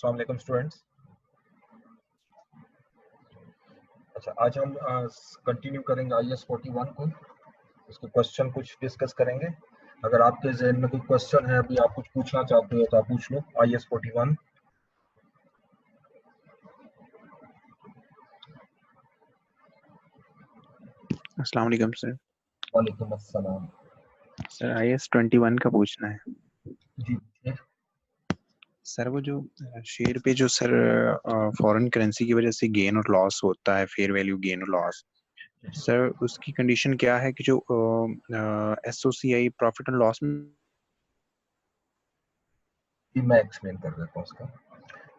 अस्सलाम वालेकुम स्टूडेंट्स। अच्छा, आज हम कंटिन्यू करेंगे IS 41 को। इसके क्वेश्चन कुछ डिस्कस करेंगे। अगर आपके जहन में कोई क्वेश्चन है, अभी आप कुछ पूछना चाहते हो तो आप पूछ लो। IS 41। अस्सलाम वालेकुम सर। वालेकुम अस्सलाम। सर IS 21 का पूछना है। जी पूछिए। सर वो जो शेयर पे जो सर फॉरेन करेंसी की वजह से गेन और लॉस होता है, फेयर वैल्यू गेन और लॉस, सर उसकी कंडीशन क्या है कि जो SOCI प्रॉफिट एंड लॉस में मैं एक्सप्लेन कर देता हूँ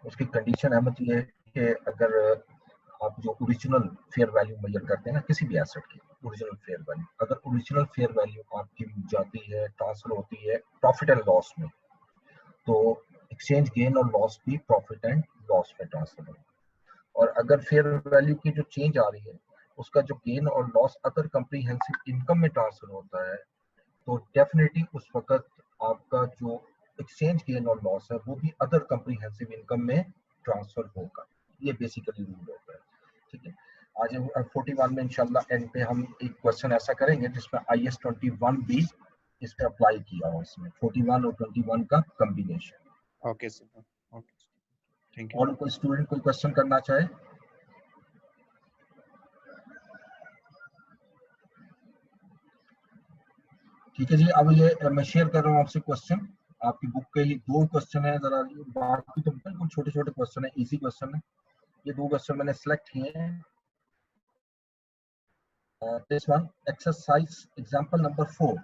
उसकी कंडीशन अहमद ये है कि अगर आप जो ओरिजिनल फेयर वैल्यू मेजर करते हैं ना किसी भी एसेट की, ओरिजिनल फेयर वैल्यू, अगर ओरिजिनल फेयर वैल्यू आपकी जाती है, ट्रांसफर होती है प्रॉफिट एंड लॉस में, तो एक्सचेंज गेन और लॉस भी प्रॉफिट एंड लॉस में ट्रांसफर होगा। और अगर फेयर वैल्यू की जो चेंज आ रही है, उसका जो गेन और लॉस अदर कंप्रीहेंसिव इनकम में ट्रांसफर होता है, तो डेफिनेटली उस वक्त आपका जो एक्सचेंज गेन और लॉस है वो भी अदर कंप्रीहेंसिव इनकम में ट्रांसफर होगा। ये बेसिकली रूल होता है। ठीक है, आज 41 में इंशाल्लाह एंड पे हम एक क्वेश्चन ऐसा करेंगे जिसमें IS 21 भी इस पे अप्लाई किया हो, इसमें 41 और 21 का combination. Okay sir, okay, thank you. और कोई स्टूडेंट कोई क्वेश्चन करना चाहे? ठीक है जी, अब ये मैं शेयर कर रहा हूँ आपसे क्वेश्चन। आपकी बुक के ही 2 क्वेश्चन है, जरा बाकी तो बिल्कुल छोटे छोटे क्वेश्चन है, इजी क्वेश्चन है। ये 2 क्वेश्चन मैंने सिलेक्ट किए हैं। This one exercise example number 4।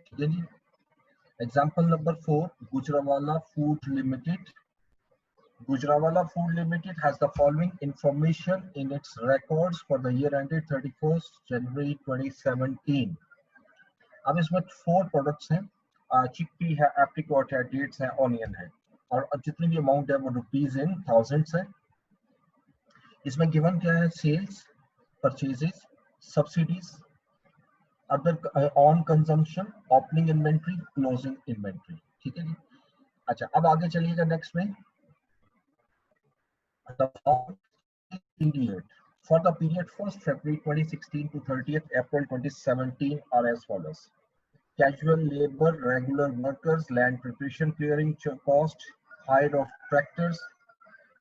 ठीक है जी, example number 4, Gujranwala Food Limited. Gujranwala Food Limited has the following information in its records for the year ended 31st January 2017. अब इसमें 4 प्रोडक्ट्स हैं, चिकपी है, एप्रिकॉट है, डेट्स है, ऑनियन है, और जितनी भी अमाउंट है वो रुपीज इन थाउजेंड्स है। इसमें गिवन क्या है? Sales, purchases, subsidies, other on consumption, opening inventory, closing inventory. ठीक है जी। अच्छा, अब आगे चलिएगा नेक्स्ट में। The period for the period 1st February 2016 to 30th April 2017 are as follows: casual labor, regular workers, land preparation, clearing cost, hire of tractors,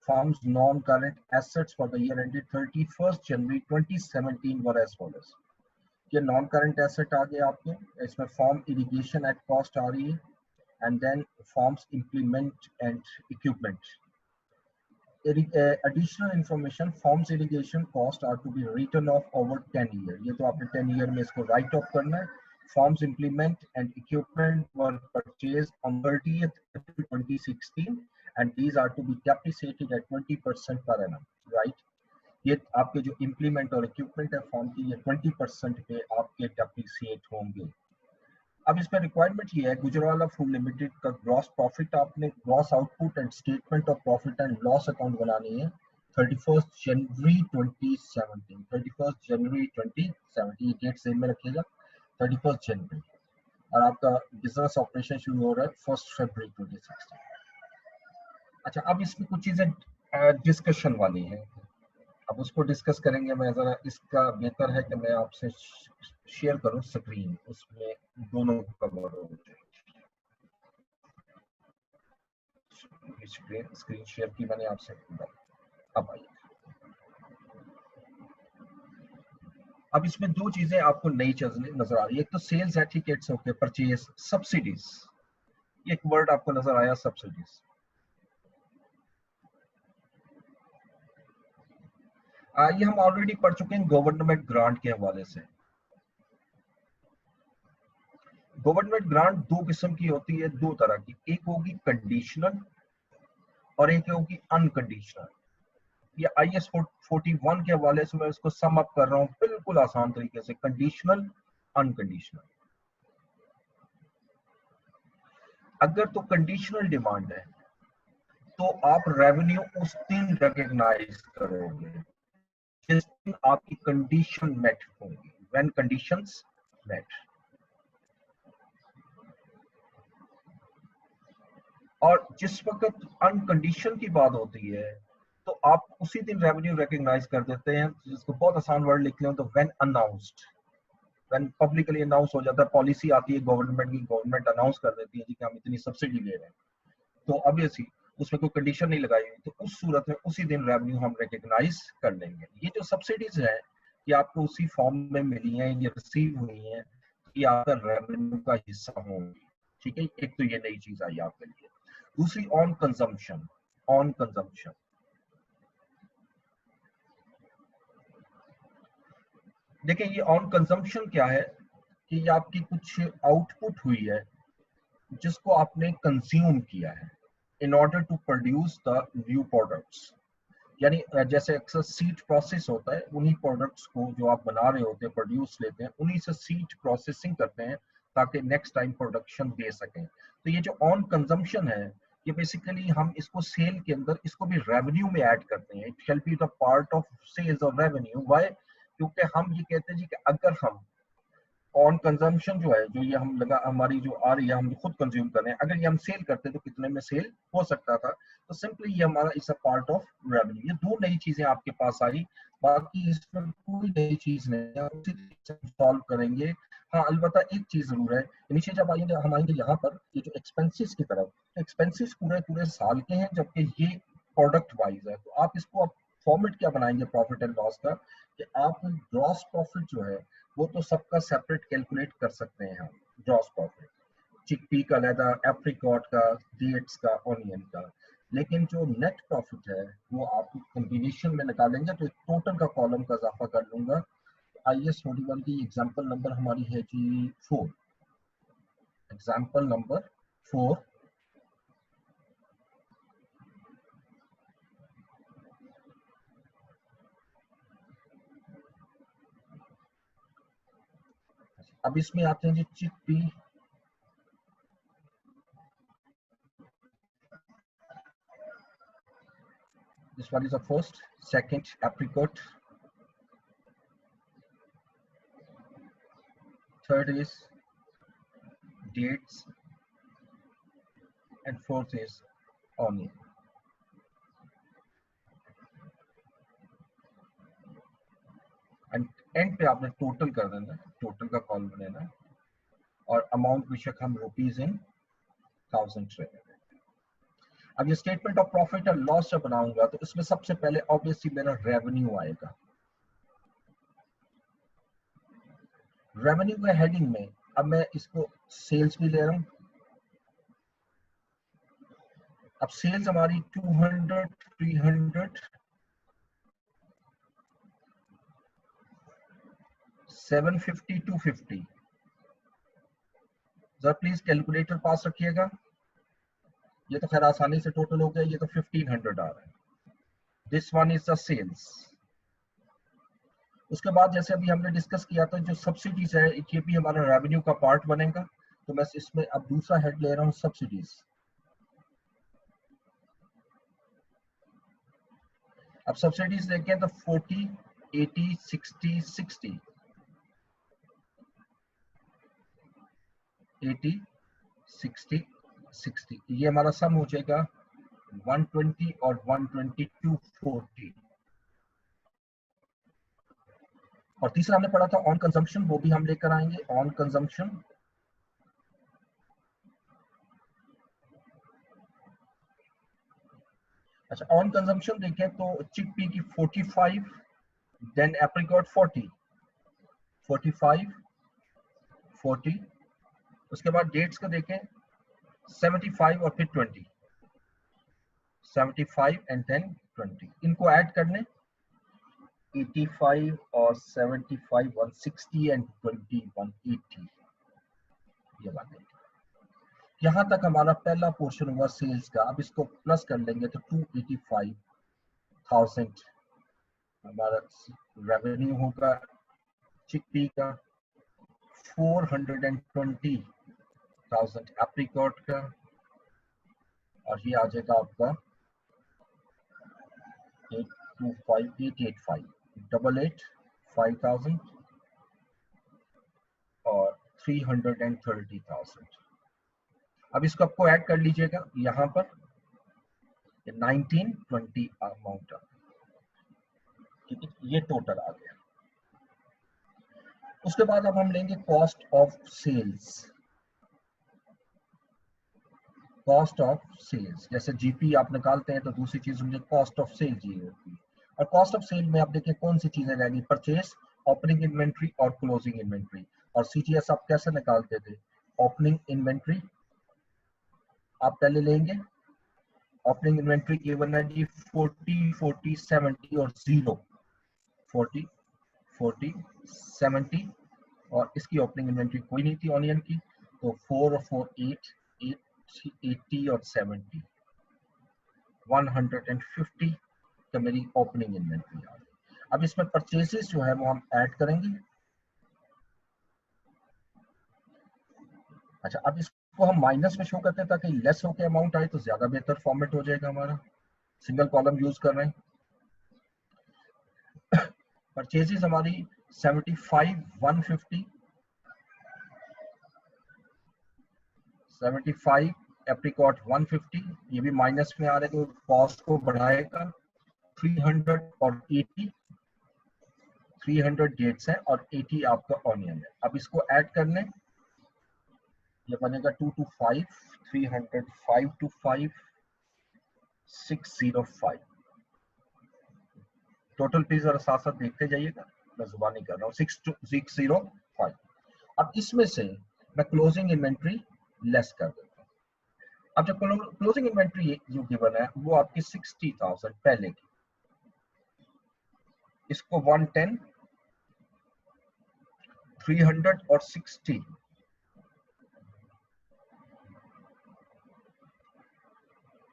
farms non-current assets for the year ended 31st January 2017 were as follows. ये non current asset आ गए आपके, इसमें farm irrigation at cost आ रही है, and then farms implement and equipment. Additional information, forms irrigation cost are to be written off over 10 year. ये तो आपने 10 year में इसको write off करना है। Forms implement and equipment were purchased on 30th April 2016 and these are to be depreciated at 20% per annum, right? ये आपके जो implement और equipment है फॉर्म की, ये 20% पे आपके depreciate होंगे। अब इसमें रिक्वायरमेंट ये है, गुजरावाला फूड लिमिटेड का ग्रॉस प्रॉफिट, आपने gross output and statement of profit and loss account बनानी है 31st जनवरी 2017। 31st जनवरी 2017 ये डेट सेम में रखिएगा, 31st जनवरी। और आपका बिजनेस ऑपरेशन शुरू हो रहा है 1st फरवरी 2016। अच्छा, अब इसमें कुछ चीजें डिस्कशन वाली है, अब उसको डिस्कस करेंगे। मैं जरा, इसका बेहतर है कि मैं आपसे शेयर करूं स्क्रीन, उसमें दोनों कवर हो जाए। स्क्रीन शेयर की मैंने आपसे। अब आइए, अब इसमें 2 चीजें आपको नई चीजें नजर आ रही है। एक तो सेल्स है, ठीक है, इट्स ओके। परचेज, सब्सिडीज, एक वर्ड आपको नजर आया, सब्सिडीज। ये हम ऑलरेडी पढ़ चुके हैं गवर्नमेंट ग्रांट के हवाले से। गवर्नमेंट ग्रांट 2 किस्म की होती है, 2 तरह की, एक होगी कंडीशनल और एक होगी अनकंडीशनल। ये IS 41 के हवाले से मैं इसको सम अप कर रहा हूं बिल्कुल आसान तरीके से, कंडीशनल, अनकंडीशनल। अगर तो कंडीशनल डिमांड है तो आप रेवेन्यू उस दिन रिकॉग्नाइज करोगे जिस दिन आपकी कंडीशन मेट होगी, व्हेन कंडीशंस मेट। और जिस वक्त अनकंडीशन की बात होती है तो आप उसी दिन रेवेन्यू रिकॉग्नाइज कर देते हैं, जिसको बहुत आसान वर्ड लिख लें तो when announced, when publicly announce हो जाता है, पॉलिसी आती है गवर्नमेंट की, गवर्नमेंट अनाउंस कर देती है जी कि हम इतनी सब्सिडी ले रहे हैं, तो ऑब्वियसली उसमें कोई कंडीशन नहीं लगाई हुई, तो उस सूरत में उसी दिन रेवेन्यू हम रिकॉग्नाइज कर लेंगे। ये जो सब्सिडीज है ये आपको उसी फॉर्म में मिली हैं, ये रिसीव हुई हैं, ये आपका रेवेन्यू का हिस्सा होंगी, ठीक है। एक तो ये नई चीज आई आपके लिए। दूसरी ऑन कंजम्पशन, ऑन कंजम्पशन देखिए ये ऑन कंजम्पशन क्या है कि ये आपकी कुछ आउटपुट हुई है जिसको आपने कंज्यूम किया है in order to produce the new products. यानी जैसे अक्सर सीड प्रोसेस होता है, उन्हीं प्रोडक्ट्स को जो आप बना रहे होते हैं, प्रोड्यूस लेते हैं, उन्हीं से सीड प्रोसेसिंग करते हैं ताकि नेक्स्ट टाइम प्रोडक्शन दे सकें। तो ये जो ऑन कंजम्पशन है ये बेसिकली हम इसको सेल के अंदर इसको भी रेवेन्यू में ऐड करते हैं। It shall be the part of sales और रेवेन्यू। व्हाई? क्योंकि हम ये कहते हैं जी कि अगर हम ऑन कंजम्पशन जो है, जो ये हम लगा हमारी जो आ रही है, हम खुद कंज्यूम कर रहे हैं, अगर ये हम सेल करते तो कितने में सेल हो सकता था, तो सिंपली ये हमारा इस अ पार्ट ऑफ रेवेन्यू। ये दो नई चीजें आपके पास आई, बाकी इसमें कोई नई चीज नहीं है, उसी से सॉल्व करेंगे। हाँ अलबत्ता एक चीज जरूर है, नीचे जब आएंगे हम आएंगे यहाँ पर ये जो एक्सपेंसेस की तरफ, तो एक्सपेंसेस पूरे पूरे साल के हैं जबकि ये प्रोडक्ट वाइज है। तो आप इसको फॉर्मेट क्या बनाएंगे प्रॉफिट एंड लॉस का, कि आप ग्रॉस प्रॉफिट जो है वो तो सबका सेपरेट कैलकुलेट कर सकते हैं हम। ग्रॉस प्रॉफिट चिकपी का अलहदा, एप्रिकॉट का, डेट्स का, ऑनियन का, लेकिन जो नेट प्रॉफिट है वो आप कॉम्बिनेशन में निकालेंगे। तो टोटल का कॉलम का इजाफा कर लूंगा। IAS 41 की एग्जांपल नंबर हमारी है जी 4, एग्जांपल नंबर 4। अब इसमें आते हैं जी chickpea, this one is the first, second apricot, third is dates, and fourth is onion। And पे आपने टोटल कर देना, टोटल का कॉलम लेना, और अमाउंट बेशक हम रुपीज इन थाउजेंड रहे। अब ये statement of profit and loss जब बनाऊंगा तो इसमें सबसे पहले ऑब्वियसली मेरा रेवेन्यू आएगा। रेवेन्यू के हेडिंग में अब मैं इसको सेल्स भी ले रहा हूं। अब सेल्स हमारी 200, 300, 750, 250। जरा प्लीज कैलकुलेटर पास रखिएगा। ये तो खैर आसानी से टोटल हो गया, ये तो 1500 आ रहा है। This one is the sales. उसके बाद जैसे अभी हमने डिस्कस किया था जो सब्सिडीज है ये भी हमारा रेवेन्यू का पार्ट बनेगा। तो मैं इसमें अब दूसरा हेड ले रहा हूँ सब्सिडीज। अब सब्सिडीज देखें तो 40, 80, 60, 60, 80, 60, 60, ये हमारा सम हो जाएगा 120 और 120, 240। और तीसरा हमने पढ़ा था ऑन कंजम्पशन, वो भी हम लेकर आएंगे ऑन कंजम्पशन। अच्छा ऑन कंजम्पशन देखें तो चिकपी की 45, देन एप्रिकॉट 40, 45, 40। उसके बाद डेट्स का देखें 75 और फिर 20, 75 एंड देन 20। इनको ऐड करने 85 और 75, 160 एंड 20, 180। ये बात है। यहाँ तक हमारा पहला पोर्शन हुआ सेल्स का। अब इसको प्लस कर लेंगे तो 285,000 हमारा रेवेन्यू होगा। चिकपी का 420,000 एप्रिकॉट का, और ये आ जाएगा आपका 825,885, 885,5,000 और 330,000। अब इसको आपको ऐड कर लीजिएगा यहाँ पर 1920 अमाउंट आ गया, ठीक है, ये टोटल आ गया। उसके बाद अब हम लेंगे cost of sales. Cost of sales, जैसे जीपी आप निकालते हैं तो दूसरी चीज मुझे कॉस्ट ऑफ सेल चाहिए होती है। और कॉस्ट ऑफ सेल में आप देखिए कौन सी चीजें रहेगी, परचेस, ओपनिंग इन्वेंट्री और क्लोजिंग इन्वेंट्री। और सीटीएस आप कैसे निकालते थे, ओपनिंग इन्वेंट्री आप पहले लेंगे, ओपनिंग इन्वेंट्री गिवन है जी 40 40 70 और 0, 40 40 70 और इसकी ओपनिंग इन्वेंट्री कोई नहीं थी ऑनियन की, तो 4 और 4 8 80 और 70 150 तो मेरी ओपनिंग इन्वेंट्री आ गई। अब इसमें परचेसेस जो है वो हम ऐड करेंगे। अच्छा, अब इसको हम माइनस में शो करते हैं ताकि लेस होके अमाउंट आए तो ज्यादा बेहतर फॉर्मेट हो जाएगा हमारा। सिंगल कॉलम यूज कर रहे हैं। परचेसेस हमारी 75 150 75 एप्रिकॉट 150, ये भी माइनस में आ रहा है तो कॉस्ट को बढ़ाएगा। 300 और 80, 300 डेट्स है और 80 आपका ऑनियन है। अब इसको ऐड करने, ये बनेगा 2 to 5 300 5 to 5 605 टोटल प्लीज और साथ साथ देखते जाइएगा, मैं जुबानी कर रहा हूँ। 605। अब इसमें से मैं क्लोजिंग इन्वेंट्री लेस कर देता हूँ। अब जब क्लोजिंग इन्वेंट्री जो गिवन है वो आपकी 60,000 पहले की, इसको 110 300 और 60,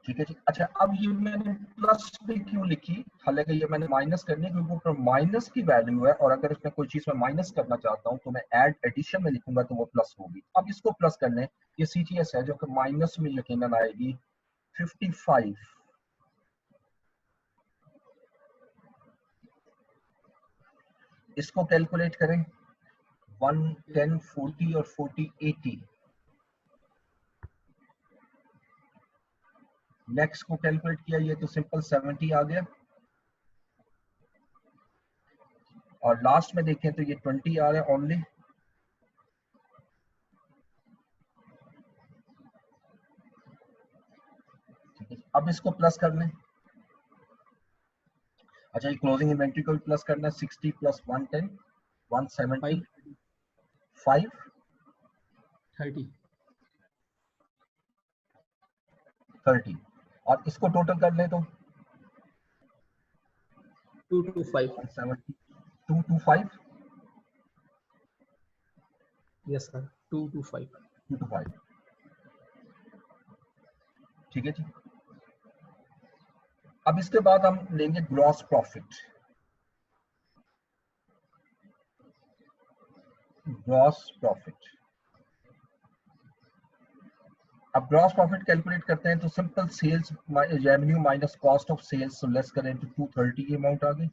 ठीक है जी। अच्छा, अब ये मैंने प्लस पे क्यों लिखी, हालांकि ये मैंने माइनस करनी है क्योंकि ऊपर माइनस की वैल्यू है और अगर इसमें कोई चीज मैं माइनस करना चाहता हूं तो मैं ऐड एडिशन में लिखूंगा तो वो प्लस होगी। अब इसको प्लस करने, ये सीटीएस है जो कि माइनस में यकीनन आएगी 55, इसको कैलकुलेट करें 110 40 और 40 80, नेक्स्ट को कैलकुलेट किया ये तो सिंपल 70 आ गया और लास्ट में देखें तो ये 20 आ रहा है ओनली। अब इसको प्लस करने, अच्छा ये क्लोजिंग इन्वेंट्री को भी प्लस करना है, 60 प्लस 110 170 5 30 और इसको टोटल कर ले तो 225 170 225 यस सर 225 225, ठीक है जी। अब इसके बाद हम लेंगे ग्रॉस प्रॉफिट। ग्रॉस प्रॉफिट, अब ग्रॉस प्रॉफिट कैलकुलेट करते हैं तो simple sales revenue minus cost of sales, तो लेस करें तो 230 की अमाउंट आ गई।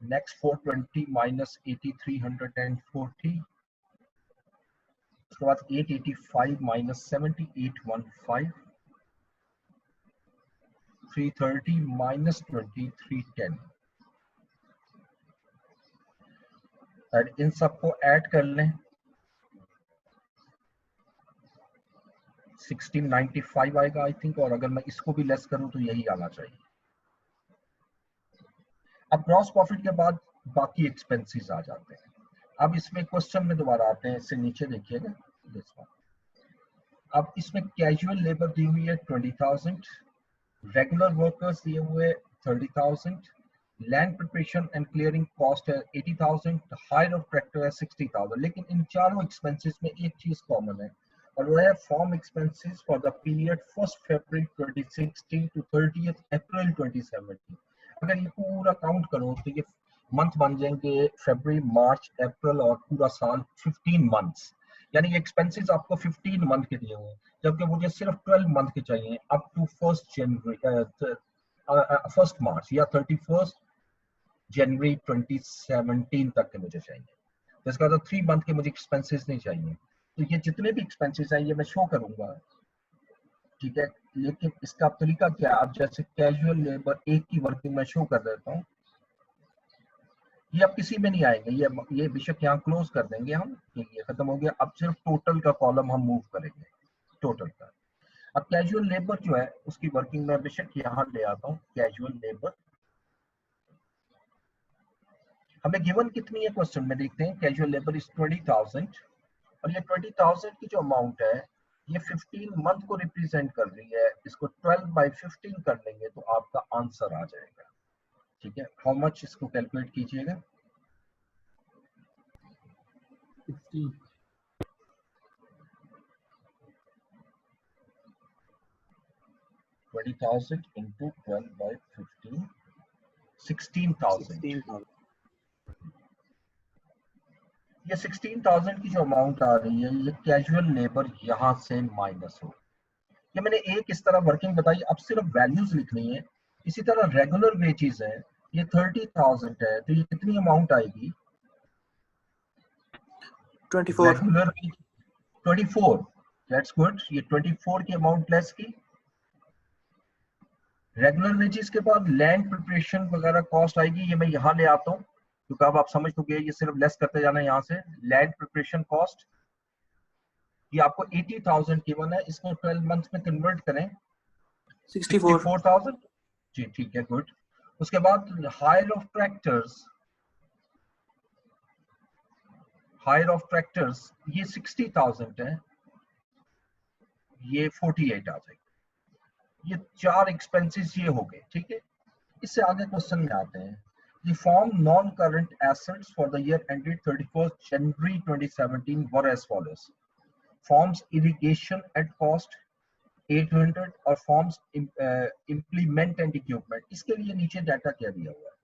नेक्स्ट 420 माइनस 80 340, उसके बाद 885 माइनस 70 815, 330 माइनस 20 310, और इन सबको ऐड कर लें 1695 आएगा आई थिंक, और अगर मैं इसको भी लेस करूं तो यही आना चाहिए। अब ग्रॉस प्रॉफिट के बाद बाकी एक्सपेंसेस आ जाते हैं। अब इसमें क्वेश्चन में दोबारा आते हैं, इससे नीचे देखिएगा। अब इसमें कैजुअल लेबर दी हुई है 20,000, रेगुलर वर्कर्स दिए हुए 30,000, land preparation and clearing cost है 80,000, हायर ऑफ ट्रैक्टर है 60,000। लेकिन इन चारों एक्सपेंसेस में एक चीज कॉमन है और वो है farm expenses for the period 1 February 2016 to 30 April 2017। अगर ये पूरा काउंट करो तो ये मंथ बन जाएंगे फरवरी मार्च अप्रैल और पूरा साल 15 मंथ्स, यानी एक्सपेंसेस आपको 15 मंथ के दिए हुए हैं, जबकि मुझे सिर्फ 12 मंथ के चाहिए अप टू 1 मार्च या 31 जनवरी 2017 तक के मुझे चाहिए। तो इसका मतलब 3 मंथ के मुझे एक्सपेंसेस नहीं चाहिए। तो ये जितने भी एक्सपेंसेस हैं ये मैं शो करूंगा, ठीक है। लेकिन इसका तरीका क्या है, आप जैसे कैजुअल लेबर एक की वर्किंग में शो कर देता हूँ, ये अब किसी में नहीं आएंगे, ये बेशक यहाँ क्लोज कर देंगे हम, ये खत्म हो गया। अब सिर्फ टोटल का कॉलम हम मूव करेंगे, टोटल का। अब कैजुअल लेबर जो है उसकी वर्किंग में बेशक यहाँ ले आता हूँ, कैजुअल लेबर हमें गिवन कितनी है क्वेश्चन में, देखते हैं। कैजुअल लेबर इज 20,000 और ये 20,000 की जो अमाउंट है ये 15 मंथ को रिप्रेजेंट कर रही है। इसको 12/15 कर लेंगे तो आपका आंसर आ जाएगा, ठीक है। हाउ मच, इसको कैलकुलेट कीजिएगा। 60 20,000 into 12/15, 16,000। 16,000। ये 16,000 की जो अमाउंट आ रही है ये कैजुअल लेबर यहाँ से माइनस हो। ये मैंने एक इस तरह वर्किंग बताई, अब सिर्फ वैल्यूज लिखनी है। इसी तरह रेगुलर वेजेस है, ये 30,000 है, तो ये कितनी अमाउंट आएगी? 24। Regular 24, that's good. ये 24 की अमाउंट लेस की। रेगुलर वेजेस के बाद लैंड प्रिपरेशन वगैरह कॉस्ट आएगी, ये मैं यहाँ ले आता हूँ क्योंकि अब आप समझ चुके हैं, ये सिर्फ लेस करते जाना है यहाँ से। लैंड प्रिपरेशन कॉस्ट ये आपको 80,000 गिवन है, इसको 12 मंथ में कन्वर्ट करें 64,000 जी, ठीक है, गुड। उसके बाद hire of tractors, hire of tractors ये 60,000 है, ये 48 आ जाएगी। ये चार एक्सपेंसेस ये हो गए, ठीक है। इससे आगे क्वेश्चन में आते हैं। The form non-current assets for the year ended 31st January 2017 were as follows. Forms irrigation at cost 800 और forms implement and equipment, इसके लिए नीचे डाटा क्या दिया हुआ है,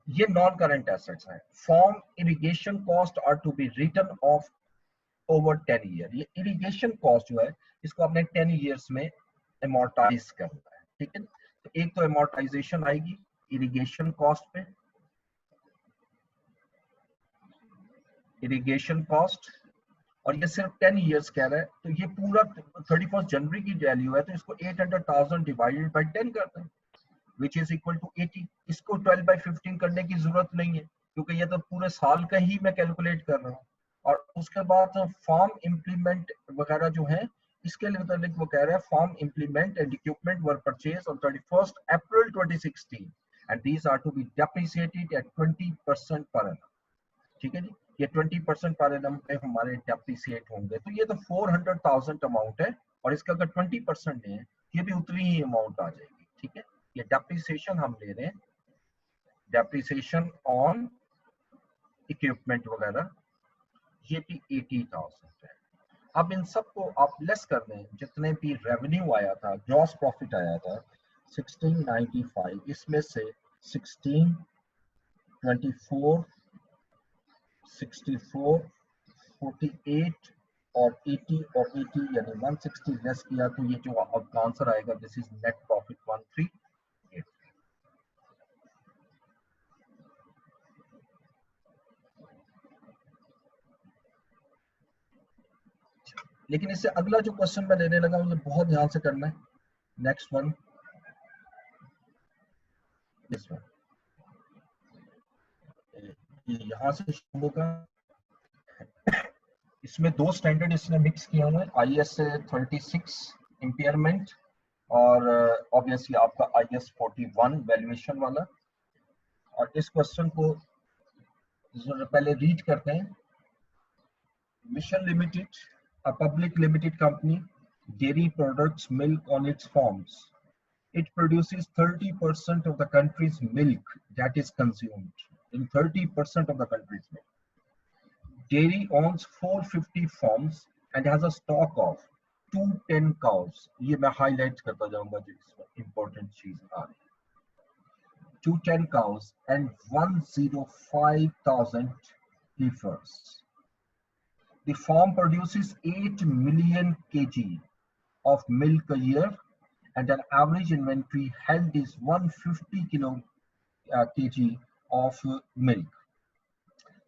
ये नॉन करंट एसेट्स हैं। Farm irrigation cost are to be written off over 10 year. ये इरिगेशन कॉस्ट जो है इसको आपने 10 ईयर्स में एमोर्टाइज करना है, ठीक है। तो एक तो एमोर्टाइजेशन आएगी इरिगेशन कॉस्ट पे, इरिगेशन कॉस्ट, और ये सिर्फ 10 इयर्स कह रहा है, तो ये पूरा 31 जनवरी की वैल्यू है, तो इसको 800,000 डिवाइडेड बाय 10 करते हैं, विच इज इक्वल टू 80। इसको 12/15 करने की जरूरत नहीं है क्योंकि ये तो पूरे साल का ही मैं कैलकुलेट कर रहा हूँ। और उसके बाद फॉर्म इम्प्लीमेंट वगैरह जो है इसके लिए मतलब वो कह रहा है farm implement and equipment were purchase on 31 April 2016 and these are to be depreciated at 20% per annum, ठीक है जी। ये 20% पर एनम पे हमारे डेप्रिसिएट होंगे, तो ये तो 400,000 अमाउंट है और इसका अगर 20% है ये भी उतनी ही अमाउंट आ जाएगी, ठीक है। ये डेप्रिसिएशन हम ले रहे हैं, डेप्रिसिएशन ऑन इक्विपमेंट वगैरह, ये भी 80,000 है। अब इन सबको आप लेस कर दें, जितने भी रेवेन्यू आया था, ग्रॉस प्रॉफिट आया था 1695, इसमें से 16, 24, 64, 48 और 80 और 80 यानी 160 लेस किया तो ये जो आपका आंसर आएगा दिस इज नेट प्रॉफिट 1383। लेकिन इससे अगला जो क्वेश्चन मैं लेने लगा मुझे बहुत ध्यान से करना है। नेक्स्ट वन, दिस वन, यहां से शुरू होगा। इसमें दो स्टैंडर्ड इसने मिक्स किया हुआ है, IS 36 इम्पेयरमेंट और ऑब्वियसली आपका IS 41 वैल्यूएशन वाला। और इस क्वेश्चन को पहले रीड करते हैं। Mission limited, a public limited company, dairy products milk on its farms. It produces 30% of the country's milk that is consumed. In 30% of the country's milk. Dairy owns 450 farms and has a stock of 210 cows. ये मैं highlight करता जाऊंगा जो इसमें important चीज आ रही है। 210 cows and 105,000 heifers. The farm produces 8 million kg of milk a year and an average inventory held is 150 kg of milk.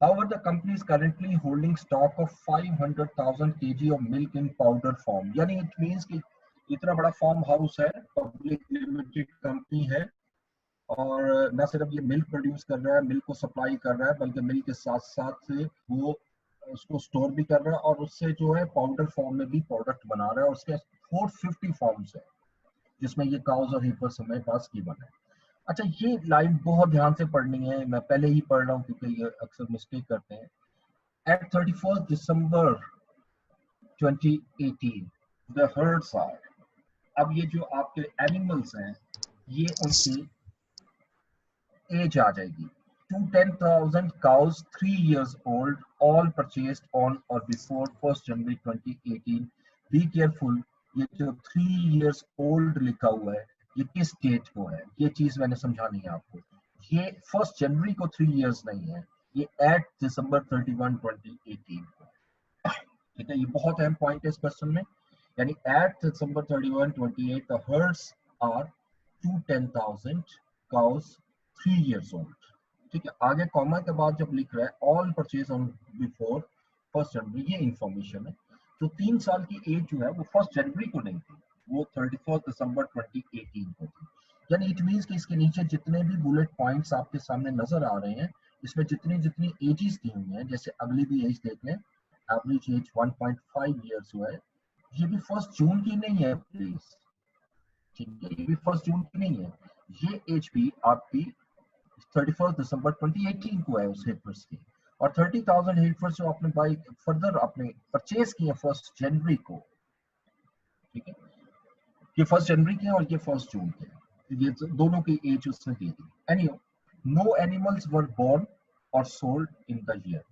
However, the company is currently holding stock of 500,000 kg of milk in powder form. यानी it means कि इतना बड़ा farm house है, public limited company है, और न सिर्फ ये मिल्क प्रोड्यूस कर रहा है, मिल्क को सप्लाई कर रहा है, बल्कि मिल्क के साथ साथ वो उसको स्टोर भी कर रहा है और उससे जो है पाउडर फॉर्म में भी प्रोडक्ट बना रहा है, और उसके 450 फॉर्म्स है जिसमें ये काउज और हीपर्स हमारे पास गिवन है। अच्छा, ये लाइन बहुत ध्यान से पढ़नी है, मैं पहले ही पढ़ रहा हूँ क्योंकि ये अक्सर मिस्टेक करते हैं। At 31 December 2018 the herds are, अब ये जो आपके एनिमल्स हैं ये उनकी एज आ जाएगी, to 10,000 cows 3 years old, all purchased on or before 1st January 2018. Be careful, ये जो 3 years old लिखा हुआ है ये किस डेट को है, ये चीज मैंने समझानी है आपको। ये 1st जनवरी को 3 years नहीं है, ये एट दिसंबर 31 2018 को, ठीक है। ये बहुत अहम पॉइंट है इस क्वेश्चन में, यानी eight December 31 28 the herds are to 10,000 cows 3 years old, ठीक है। आगे कॉमा के बाद जब लिख रहा है all purchase on before 1st जनवरी, ये इंफॉर्मेशन है। तो 3 साल की एज जो है वो 1st जनवरी को नहीं थी, वो 31 दिसंबर 2018 को थी। यानी इट मींस कि इसके नीचे जितने भी बुलेट पॉइंट्स आपके सामने नजर आ रहे हैं, इसमें जितनी जितनी एजेस दी हुई हैं, जैसे अगली भी एज देख लें, एवरेज एज 1.5 ईयर्स हुआ है, ये भी 1st जून की नहीं है प्लीज, ठीक है, ये भी 1st जून की नहीं है, ये एज भी आपकी 31 दिसंबर 2018 को है उस हेटर्स की, और 30,000 हेटर्स जो आपने बाई फर्दर आपने परचेज किए 1st जनवरी को, ठीक है। ये 1st जनवरी के और ये 1st जून के, ये दोनों की एज उसने दी थी। Anyway, no animals were born और सोल्ड इन द ईयर,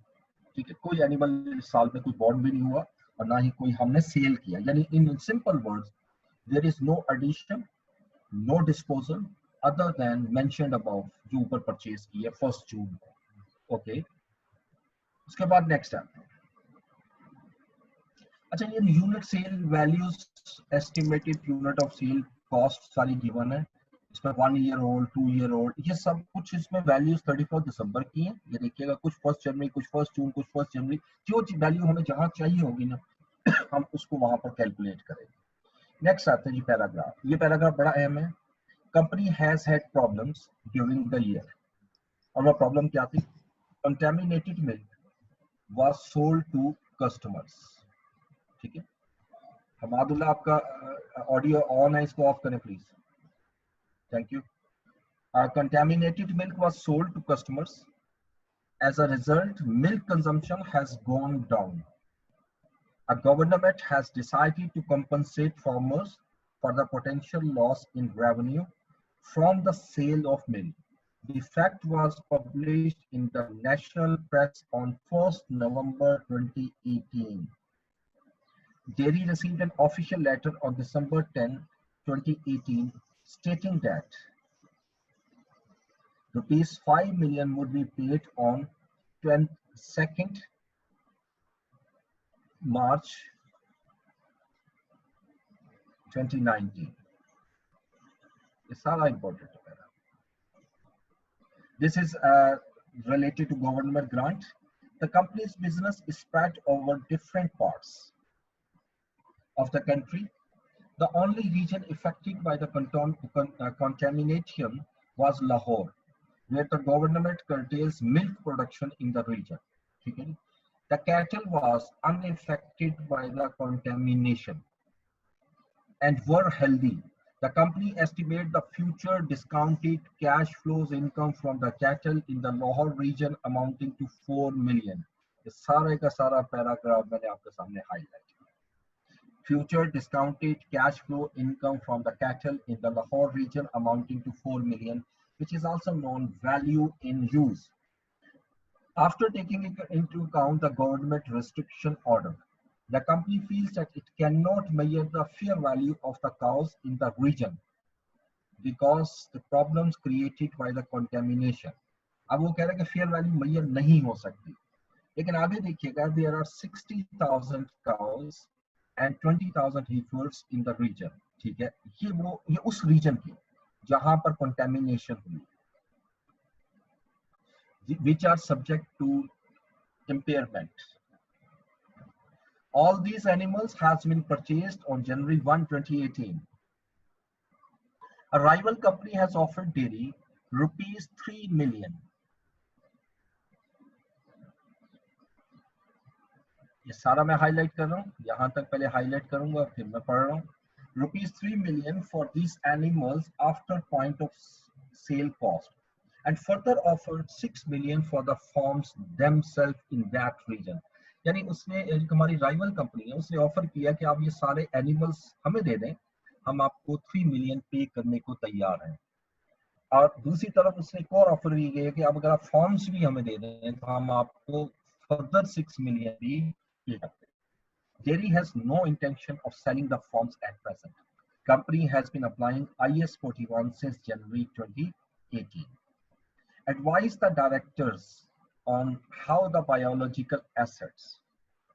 ठीक है, कोई एनिमल इस साल में कोई बोर्न भी नहीं हुआ और ना ही कोई हमने सेल किया, यानी in simple words there is no addition, no disposal other than mentioned above, जो ऊपर परचेज की है 1st जून को, ओके। उसके बाद नेक्स्ट आते हैं। अच्छा, ये unit sale values, estimated unit of sale cost सारी गिवन है, इसमें 1 ईयर ओल्ड 2 ईयर ओल्ड, ये सब कुछ इसमें वैल्यूज 31 दिसंबर की है। ये देखिएगा, कुछ 1st जनवरी, कुछ 1st जून, कुछ 1st जनवरी, जो वैल्यू हमें जहां चाहिए होगी ना हम उसको वहां पर कैलकुलेट करेंगे। नेक्स्ट आते हैं जी पैराग्राफ, ये पैराग्राफ बड़ा अहम है। Company has had problems during the year. और वो प्रॉब्लम क्या थी? Contaminated milk was sold to customers, ठीक है। हमादुल्लाह, आपका ऑडियो ऑन है, इसको ऑफ करें please, thank you. Contaminated milk was sold to customers. As a result, milk consumption has gone down. A government has decided to compensate farmers for the potential loss in revenue from the sale of milk. The fact was published in the national press on 1st November 2018. Dairy received an official letter on December 10, 2018, stating that rupees 5 million would be paid on 22nd March 2019. It's all important. This is related to government grant. The company's business is spread over different parts of the country. The only region affected by the contamination was Lahore, where the government curtails milk production in the region. Okay? The cattle was unaffected by the contamination and were healthy. The company estimates the future discounted cash flows income from the cattle in the Lahore region amounting to 4 million. ये सारे का सारा paragraph मैंने आपके सामने highlight किया। Future discounted cash flow income from the cattle in the Lahore region amounting to 4 million, which is also known value in use. After taking into account the government restriction order, the company feels that it cannot measure the fair value of the cows in the region because the problems created by the contamination. अब वो कह रहे हैं कि fair value measure नहीं हो सकती, लेकिन आगे देखिएगा, there are 60,000 cows and 20,000 heifers in the region, ठीक है। ये उस region की जहां पर contamination हुई, which are subject to impairment. All these animals has been purchased on January 1, 2018. A rival company has offered dairy rupees 3 million. ये सारा मैं हाईलाइट कर रहा हूँ, यहाँ तक पहले हाईलाइट करूंगा फिर मैं पढ़ रहा हूँ. ₹3 million for these animals after point of sale cost, and further offered 6 million for the farms themselves in that region. यानी उसने, हमारी राइवल कंपनी है, उसने ऑफर किया कि आप ये सारे एनिमल्स हमें दे दें, हम आपको 3 मिलियन पे करने को तैयार हैं. और दूसरी तरफ उसने एक और ऑफर दी गई है कि आप अगर आप फॉर्म्स भी हमें दे दें तो हम आपको फर्दर 6 मिलियन भी पे करते हैं. Dairy has no intention of selling the farms at present. Company has been applying IS 41 since January 2018. Advise the directors on how the biological assets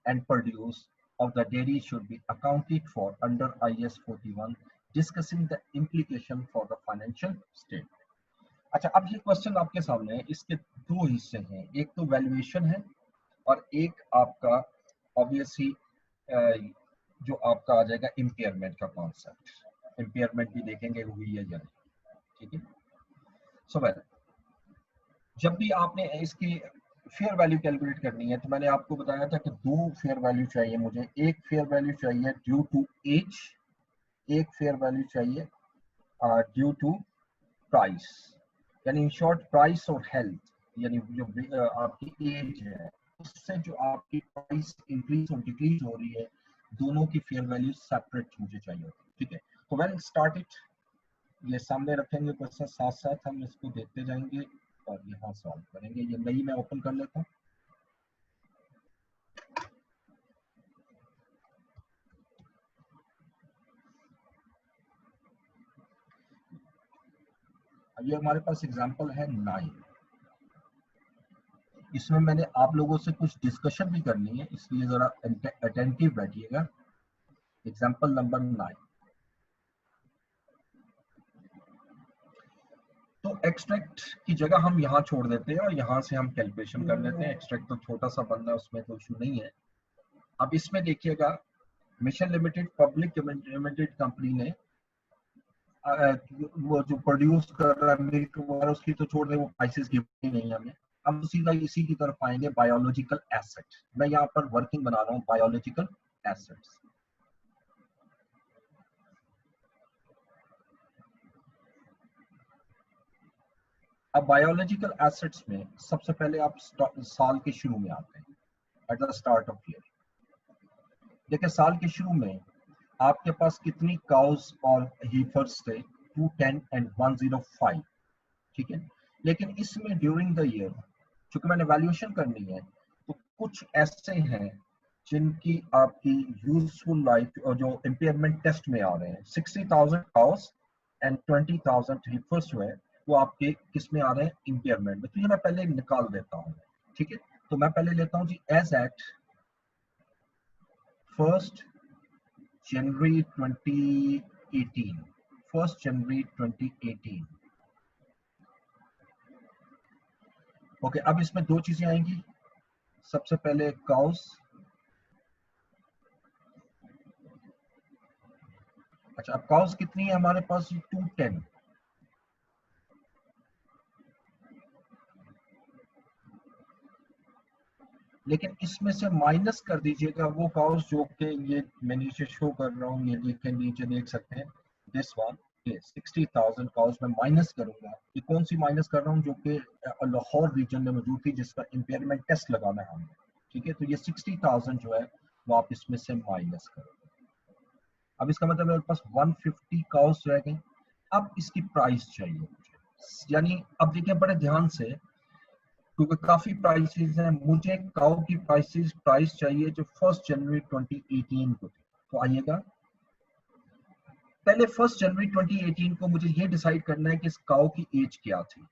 and produce of the dairy should be accounted for under IS 41, discussing the implication for the financial statement. अच्छा, अब ये question आपके सामने है, इसके दो हिस्से हैं, एक तो वैल्यूएशन है और एक आपका ऑब्वियसली जो आपका आ जाएगा इम्पेयरमेंट का कॉन्सेप्ट. इम्पेयरमेंट भी देखेंगे हुई है या नहीं, ठीक है. सो वेल, जब भी आपने इसकी फेयर वैल्यू कैलकुलेट करनी है तो मैंने आपको बताया था कि दो फेयर वैल्यू चाहिए मुझे. एक फेयर वैल्यू चाहिए ड्यू टू एज, एक फेयर वैल्यू चाहिए ड्यू टू प्राइस. यानी इन शॉर्ट प्राइस और हेल्थ, यानी जो आपकी एज है उससे जो आपकी प्राइस इंक्रीज और डिक्रीज हो रही है, दोनों की फेयर वैल्यू सेपरेट मुझे चाहिए, ठीक है. तो वेल स्टार्ट इट, ये सामने रखेंगे क्वेश्चन, साथ साथ हम इसको देखते जाएंगे और यहाँ सॉल्व करेंगे. ये नई मैं ओपन कर लेता हूँ. ये हमारे पास एग्जांपल है 9. इसमें मैंने आप लोगों से कुछ डिस्कशन भी करनी है, इसलिए जरा अटेंटिव बैठिएगा. Example number 9. तो एक्सट्रैक्ट की जगह हम यहाँ छोड़ देते हैं और यहाँ से हम कैलकुलेशन कर लेते हैं. एक्सट्रैक्ट तो छोटा सा बन रहा है, उसमें तो इशू नहीं है. अब इसमें देखिएगा, mission limited public limited company ने वो जो प्रोड्यूस कर रहा है मिल्क वगैरह, उसकी तो छोड़ दे, वो प्राइसेस गिवन नहीं हमें. हम सीधा इसी की तरफ आएंगे, बायोलॉजिकल एसेट. मैं यहाँ पर वर्किंग बना रहा हूँ बायोलॉजिकल एसेट्स. अब बायोलॉजिकल एसेट्स में सबसे पहले आप साल के शुरू में आते हैं, at the start of year. देखिए साल के शुरू में आपके पास कितनी काउस और हीफर्स थे, 210 एंड 105, ठीक है. लेकिन इसमें ड्यूरिंग द ईयर चूंकि मैंने वैल्यूएशन करनी है तो कुछ ऐसे हैं जिनकी आपकी यूजफुल लाइफ और जो इम्पेयरमेंट टेस्ट में आ रहे हैं, 60,000 काउस एंड 20,000 हीफर्स जो है वो आपके किस में आ रहे हैं, इम्पेयरमेंट में. तो ये मैं पहले निकाल देता हूँ, ठीक है. तो मैं पहले लेता हूँ जी एज एट 1 जनवरी 2018. 1 जनवरी 2018. ओके, अब इसमें दो चीजें आएंगी. सबसे पहले काउस, अच्छा अब काउस कितनी है हमारे पास, 210. लेकिन इसमें से माइनस कर दीजिएगा वो काउस जो कि ये मैं नीचे शो कर रहा हूँ, ये नीचे देख सकते हैं, दिस वन 60,000 काउस में माइनस करूंगा. ये कौन सी माइनस कर रहा हूँ, जो कि लाहौर रीजन में मौजूद थी जिसका इम्पेयरमेंट टेस्ट लगाना है हमने, ठीक है. तो ये 60,000 जो है वो आप इसमें से माइनस करोगे. अब इसका मतलब मेरे पास 150 काउस रह गए. अब इसकी प्राइस चाहिए मुझे, यानी अब देखिए बड़े ध्यान से क्योंकि काफी प्राइसेस हैं, मुझे काउ की प्राइस चाहिए जो 1 जनवरी 2018 को थी. तो आइएगा पहले 1 जनवरी 2018 को मुझे ये डिसाइड करना है कि इस काउ की एज क्या थी,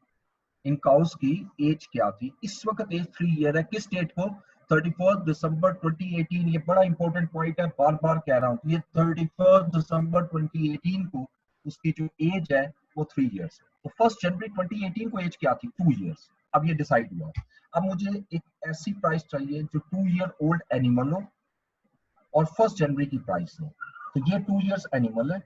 इन काउस की एज क्या थी. इस वक्त एज 3 ईयर है. किस डेट को, 31 दिसंबर 2018. ये बड़ा इंपॉर्टेंट पॉइंट है, बार बार कह रहा हूँ. ये 31 दिसंबर 2018 को उसकी जो एज है वो 3 ईयर्स है. तो 1 जनवरी 2018 को एज क्या थी, 2 ईयर्स. अब ये डिसाइड हुआ। अब मुझे एक ऐसी प्राइस चाहिए जो 2 ईयर ओल्ड एनिमल हो और 1 जनवरी की प्राइस हो। तो ये 2 इयर्स एनिमल है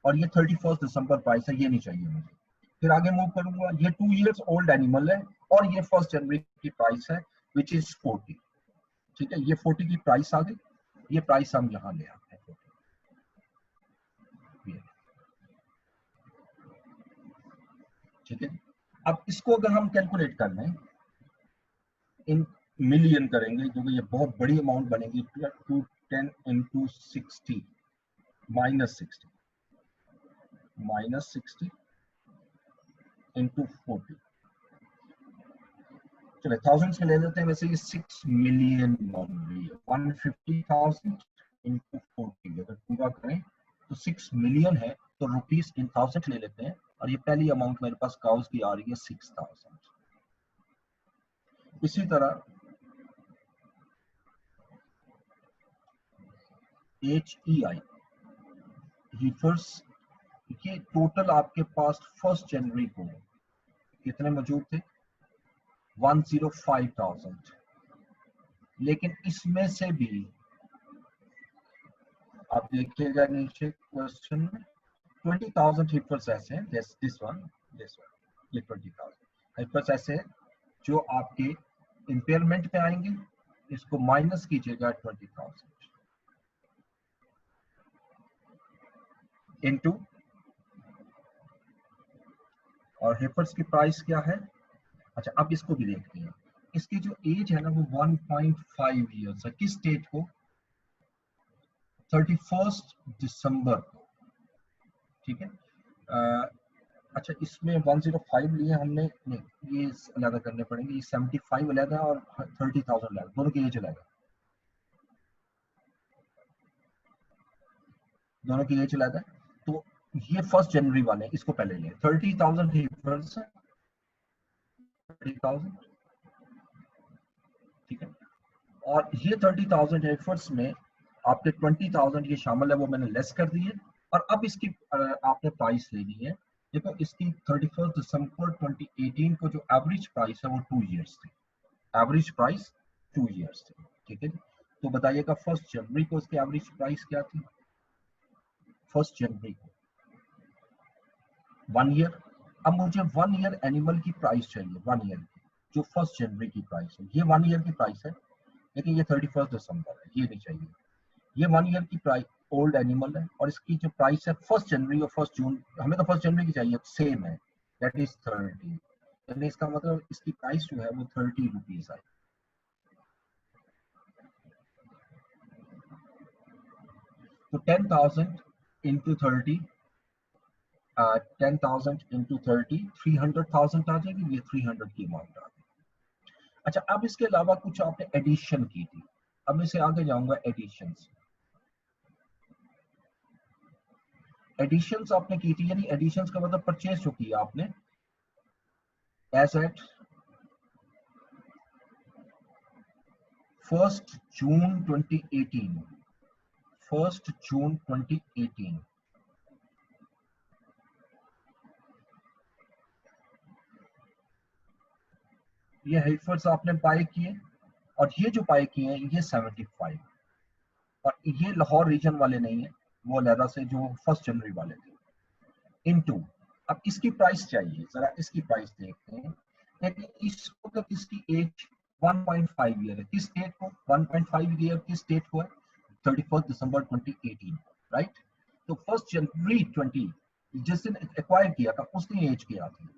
और ये 31 दिसंबर प्राइस है, ये नहीं चाहिए मुझे। फिर आगे मूव करूंगा, ये 2 इयर्स ओल्ड एनिमल है और ये 1 जनवरी की प्राइस है विच इज 40। ठीक है, ये 40 की प्राइस आ गई, ये प्राइस हम यहाँ ले आते हैं 40। ठीक है, अब इसको अगर हम कैलकुलेट कर लें इन मिलियन करेंगे, क्योंकि ये बहुत बड़ी अमाउंट बनेगी, 210 into 60 minus 60 into 40। चले थाउजेंड्स में ले लेते हैं, वैसे ये 6 मिलियन बन रही है। 150,000 into 40 अगर पूरा करें तो 6 मिलियन है, तो रुपीस इन थाउजेंड ले लेते हैं और ये पहली अमाउंट मेरे पास काउस की आ रही है 6,000। इसी तरह HEI हीफर्स, ये टोटल आपके पास 1 जनवरी को कितने मौजूद थे? 105,000। लेकिन इसमें से भी आप देखिएगा नीचे क्वेश्चन में 20,000 हीफर्स ऐसे हैं, दिस वन, ये 20,000 हीफर्स ऐसे हैं जो आपके इंपेयरमेंट पे आएंगे। इसको माइनस कीजिएगा 20,000 इनटू, और हीफर्स की प्राइस क्या है? अच्छा, अब इसको भी देखते हैं। इसकी जो एज है ना वो 1.5 ईयर्स है। किस डेट को? 31 दिसंबर को। ठीक है, अच्छा इसमें 105 लिए हमने, नहीं ये अलग करने पड़ेंगे, ये 75 अलग है और 30,000 अलग, दोनों की एज अलग है, दोनों की एज अलग है। तो ये 1 जनवरी वाले, इसको पहले लें। 30,000 हीफर्स है, 30,000। ठीक है, और ये 30,000 हीफर्स में आपके 20,000 ये शामिल है, वो मैंने लेस कर दी है। और अब इसकी आपने प्राइस लेनी है। देखो इसकी 31 दिसंबर 2018 को जो एवरेज प्राइस है वो 2 इयर्स थी, एवरेज प्राइस 2 इयर्स थी। ठीक है, तो बताइएगा 1 जनवरी को इसकी एवरेज प्राइस क्या थी? 1 जनवरी को 1 ईयर। अब मुझे 1 ईयर एनिमल की प्राइस चाहिए, 1 ईयर की, जो 1 जनवरी की प्राइस है। ये 1 ईयर की प्राइस है, लेकिन ये 31 दिसंबर है, ये नहीं चाहिए। ये 1 ईयर की प्राइस ओल्ड एनिमल है और इसकी जो प्राइस है 1 जनवरी और 1 जून, हमें तो 1 जनवरी की चाहिए, सेम है, दैट इज 30। यानी इसका मतलब इसकी प्राइस जो है वो 30 रुपीज है। तो 10,000 into 30, 10,000 into 30, 300,000 आ जाएगी, ये 300 की अमाउंट आ गई। अच्छा, अब इसके अलावा कुछ आपने एडिशन की थी, अब मैं इसे आगे जाऊंगा एडिशन। एडिशंस आपने की थी, यानी एडिशंस का मतलब परचेज जो किया आपने, एज एट 1 जून 2018, 1 जून 2018। ये हेफर्स आपने बाय किए और ये जो बाय किए हैं ये 75, और ये लाहौर रीजन वाले नहीं है, वो अलहदा से जो 1 जनवरी वाले थे। इनटू, अब इसकी प्राइस चाहिए, जरा इसकी प्राइस देखते हैं। लेकिन इसको तो किसकी एज 1.5 ईयर है, किस डेट को? 1.5 ईयर किस डेट को है? 31 दिसंबर 2018, राइट। तो 1 जनवरी 20 जिस दिन एक्वायर किया था उस दिन एज क्या थी?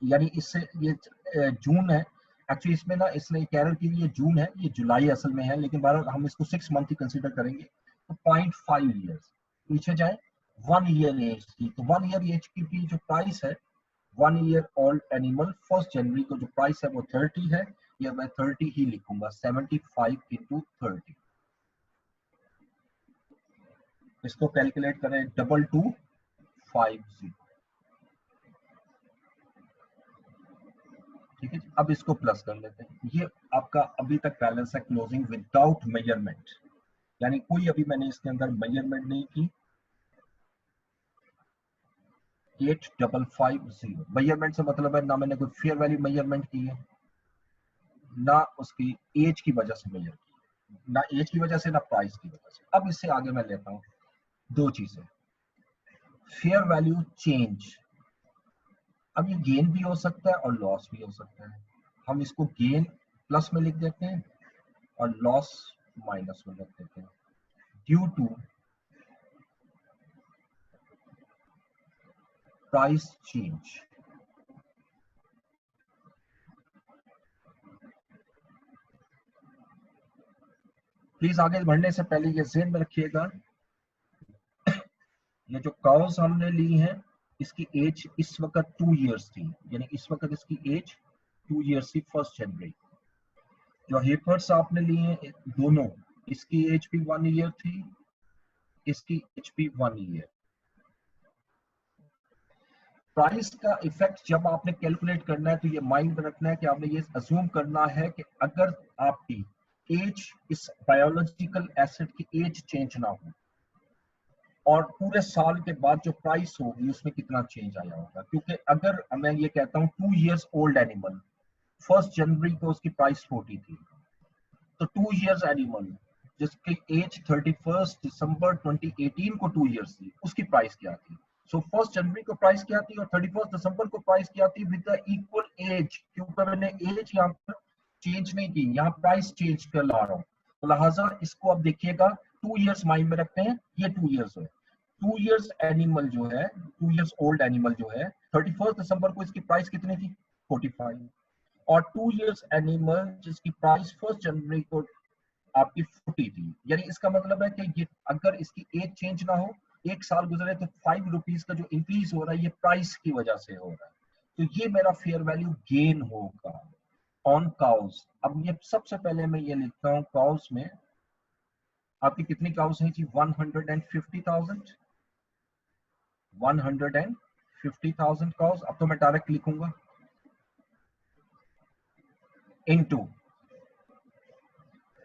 यानी इससे ये जून है, एक्चुअली इसमें ना इसने कैरल की ये जून है, ये जुलाई असल में है, लेकिन बार हम इसको 6 मंथ ही कंसीडर करेंगे। तो 0.5 ईयर्स पीछे जाए, 1 ईयर एज की, तो 1 ईयर एज की जो प्राइस है 1 ईयर ओल्ड एनिमल 1 जनवरी को जो प्राइस है वो 30 है, या मैं 30 ही लिखूंगा, 75 into 30। इसको कैलकुलेट करें, 2250। ठीक है, अब इसको प्लस कर लेते हैं। ये आपका अभी तक बैलेंस है क्लोजिंग विदाउट मेजरमेंट, यानी कोई अभी मैंने इसके अंदर मेजरमेंट नहीं की। 8550। मेजरमेंट से मतलब है ना मैंने कोई फेयर वैल्यू मेजरमेंट की है, ना उसकी एज की वजह से मेजर की, ना एज की वजह से ना प्राइस की वजह से। अब इससे आगे मैं लेता हूँ दो चीजें, फेयर वैल्यू चेंज। अब ये गेन भी हो सकता है और लॉस भी हो सकता है। हम इसको गेन प्लस में लिख देते हैं और लॉस माइनस में लिख देते हैं, due to price change. Please आगे बढ़ने से पहले ये ज़हन में रखिएगा, ये जो काउस हमने ली है इसकी एज इस वक्त 2 इयर्स थी, यानी इस वक्त इसकी एज 2 इयर्स थी 1 जनवरी। जो हेपर्स आपने लिए हैं दोनों, इसकी एज भी 1 ईयर थी, इसकी एज भी 1 ईयर। प्राइस का इफेक्ट जब आपने कैलकुलेट करना है तो ये माइंड में रखना है कि आपने ये अज्यूम करना है कि अगर आपकी एज, इस बायोलॉजिकल एसिड की एज चेंज ना हो और पूरे साल के बाद जो प्राइस होगी उसमें कितना चेंज आया होगा। क्योंकि अगर मैं ये कहता हूँ 2 इयर्स ओल्ड एनिमल, 1 जनवरी को उसकी प्राइस 40 थी, तो 2 इयर्स एनिमल जिसकी एज 31 दिसंबर 2018 को 2 इयर्स थी, उसकी प्राइस क्या थी। सो 1 जनवरी को प्राइस क्या थी और 31 दिसंबर को प्राइस क्या थी विद द इक्वल एज, क्योंकि मैंने एज यहाँ पर चेंज नहीं की, यहाँ प्राइस चेंज कर ला रहा हूँ। तो लिहाजा इसको अब देखिएगा 2 इयर्स माइंड में रखते हैं, ये 2 इयर्स है। 2 इयर्स एनिमल जो है, 2 इयर्स ओल्ड एनिमल जो है, 31 दिसंबर को इसकी प्राइस कितनी थी 45, और 2 इयर्स एनिमल जिसकी प्राइस 1 जनवरी को आपकी 40 थी। यानी इसका मतलब है कि ये अगर इसकी एज चेंज ना हो, एक साल गुजरे तो 5 रुपीज का जो इंक्रीज हो रहा है ये प्राइस की वजह से हो रहा है। तो ये मेरा फेयर वैल्यू गेन होगा ऑन काउस। अब ये सबसे पहले मैं ये लिखता हूँ, काउस में आपकी कितनी काउस है जी 150,000, 150,000 काउस। अब तो मैं डायरेक्ट लिखूंगा इनटू,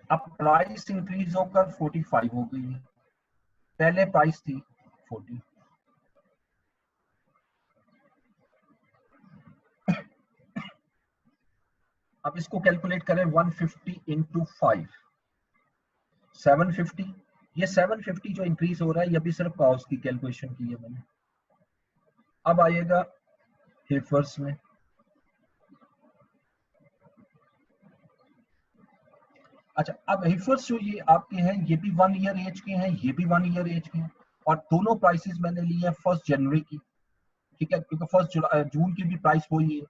अब प्राइस इंक्रीज होकर 45 हो गई है, पहले प्राइस थी 40। अब इसको कैलकुलेट करें 150 इंटू 5, 750। ये 750 जो इंक्रीज हो रहा है ये भी सिर्फ काउस की कैलकुलेशन की है मैंने। अब आएगा हेफर्स में, अच्छा अब हेफर्स जो ये आपके हैं ये भी 1 ईयर एज के हैं, ये भी 1 ईयर एज के हैं, और दोनों प्राइसेस मैंने ली है 1 जनवरी की, ठीक है, क्योंकि 1 जून की भी प्राइस वही है।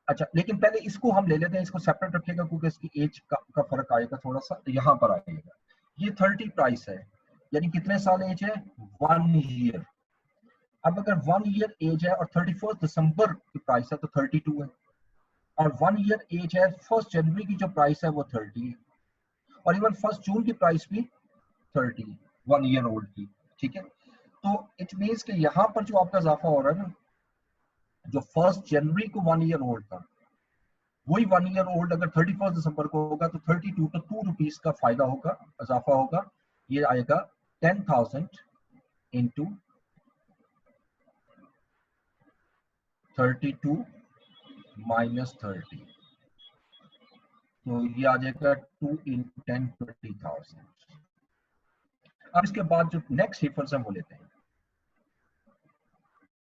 अच्छा लेकिन पहले इसको हम ले लेते हैं, इसको सेपरेट रखिएगा क्योंकि इसकी एज का फर्क आएगा थोड़ा सा, यहाँ पर आएगा। ये 30 प्राइस है, यानी कितने साल एज है 1 ईयर। अब अगर 1 ईयर एज है और 31 दिसंबर की प्राइस है तो 32 है, और 1 ईयर एज है 1 जनवरी की जो प्राइस है वो 30 है, और इवन 1 जून की प्राइस भी 30, 1 ईयर ओल्ड की, ठीक है। तो इट मीन्स कि यहाँ पर जो आपका इजाफा हो रहा है ना, जो 1 जनवरी को 1 ईयर ओल्ड था वही 1 ईयर ओल्ड अगर 31 दिसंबर को होगा तो 32, तो 2 रुपीज का फायदा होगा, इजाफा होगा। ये आएगा 10,000 इंटू 32 माइनस 30, तो ये आ जाएगा 2 इंटू 10, 20,000। अब इसके बाद जो नेक्स्ट हेफर्स हैं वो लेते हैं।